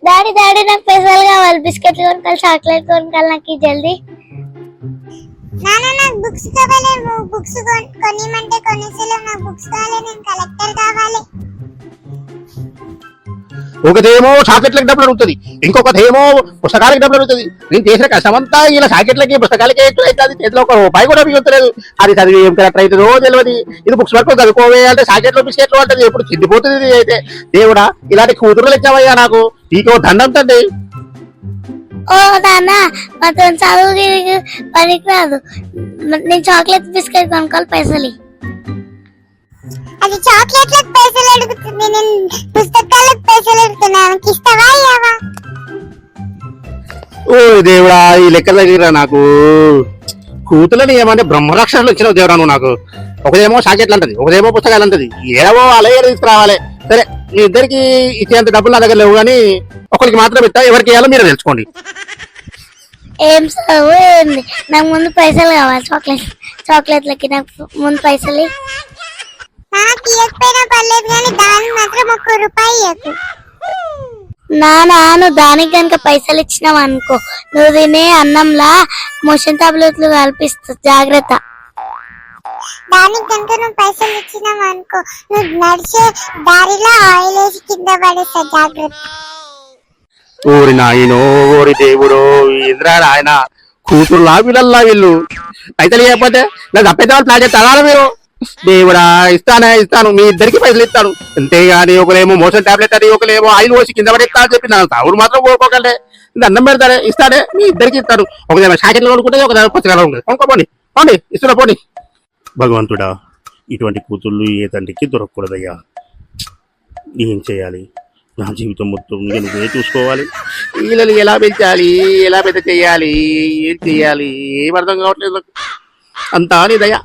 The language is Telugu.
డాడీ డాడీ నాకు పైసలు కావాలి, బిస్కెట్లు కొనుక్కోవాలి, చాక్లెట్ కొనుక్కోవాలి, నాకు జల్దీ. నాన్న నాకు బుక్స్ కావాలి, బుక్స్ కొనిమంటే కొనేసలేవు, నాకు బుక్స్ కావాలి, నేను కలెక్టర్ కావాలి. ఒకటేమో చాక్లెట్లకి డబ్బులు అడుగుతుంది, ఇంకొకటేమో పుస్తకాలకి డబ్బులు అడుగుతుంది. నేను చేసిన కష్టమంతా ఇలా చాక్లెట్లకి పుస్తకాలకి అవుతుంది, చేతిలో ఒక రూపాయి కూడా మిగులుతలేదు. అది చదివి ఏం కరెక్ట్ అవుతుందో తెలియదు. ఇది బుక్స్ పట్టుకొని చదువుకోవే అంటే చాక్లెట్లు బిస్కెట్లు అంటది, ఎప్పుడు చిద్దిపోతుంది. ఇది అయితే దేవుడా ఇలాంటి కూతురులు ఇచ్చావయ్యా నాకు, నీకు దండం తండ్రి. ఓ నాన్న మాతో చదువు పనికి రాదు, నేను చాక్లెట్ బిస్కెట్ కొనుక్కోవాలి, పైసలు. అది చాక్లెట్లకు పైసలు అడుగుతుంది, నేను పుస్తకాలకు పైసలు అడుగుతున్నా, ఆమెకి ఇస్తావా ఇయ్యవా? ఓ దేవుడా ఈ లెక్కల దగ్గర నాకు కూతులని ఏమంటే బ్రహ్మరాక్షసులు ఇచ్చిన దేవుడా నువ్వు నాకు. ఒకదేమో చాక్లెట్లు అంటది, ఒకదేమో పుస్తకాలు అంటది, ఏవో అలాగే తీసుకురావాలి. సరే మీ ఇద్దరికి ఇచ్చేంత డబ్బులు నా దగ్గర లేవు కానీ ఒకరికి మాత్రం ఇస్తా, ఎవరికి ఇవ్వాలో మీరు తెలుసుకోండి. ఏం చదువు ఏంది, నాకు ముందు పైసలు కావాలి, చాక్లెట్లకి నాకు ముందు పైసలు. నాకు ఇవ్వకపోయినా పర్లేదు కానీ దానికి మాత్రం ₹1 ఇవ్వకు. నువ్వు దానికి కనుక పైసలు ఇచ్చినావు అనుకో, నువ్వు తినే అన్నంలా మోషన్ టాబ్లెట్లు కల్పిస్తా, జాగ్రత్త. దానికి కనుక నువ్వు పైసలు ఇచ్చినావు అనుకో, నువ్వు నడిచే దారిలో ఆయిల్ వేసి కింద పడేస్తా, జాగ్రత్త. ఓరి నాయనో ఓరి దేవుడో ఇంద్రా ఆయన కూతురులా వీళ్ళల్లా వీళ్ళు అయితే లేకపోతే నాకు తప్పైతే ప్లాన్ చేస్తారా మీరు? దేవుడా ఇస్తాను, మీ ఇద్దరికి పైసలు ఇస్తాను అంతేగాని ఒకరేమో మోషన్ టాబ్లెట్ అని ఒకరేమో ఆయిల్ పోసి కింద పడేస్తా అని చెప్పి నాకు తావుడు మాత్రం కోరుకోకండి. అన్నం పెడతారే ఇస్తాడే, మీ ఇద్దరికి ఇస్తాను. ఒకదేమో షాకెట్లు కొనుక్కుంటే ఒక పుస్తకాలు ఉంటుంది, కొనుక్కోండి పోండి ఇస్తున్నా పోండి. భగవంతుడా ఇటువంటి కూతుళ్ళు ఏ తండ్రికి దొరకకూడదయ్యా. ఏం చేయాలి, నా జీవితం మొత్తం నువ్వే చూసుకోవాలి. వీళ్ళని ఎలా పెంచాలి, ఎలా పెద్ద చేయాలి, ఏం చెయ్యాలి ఏం అర్థం కావట్లేదు. అంతా నీ దయ.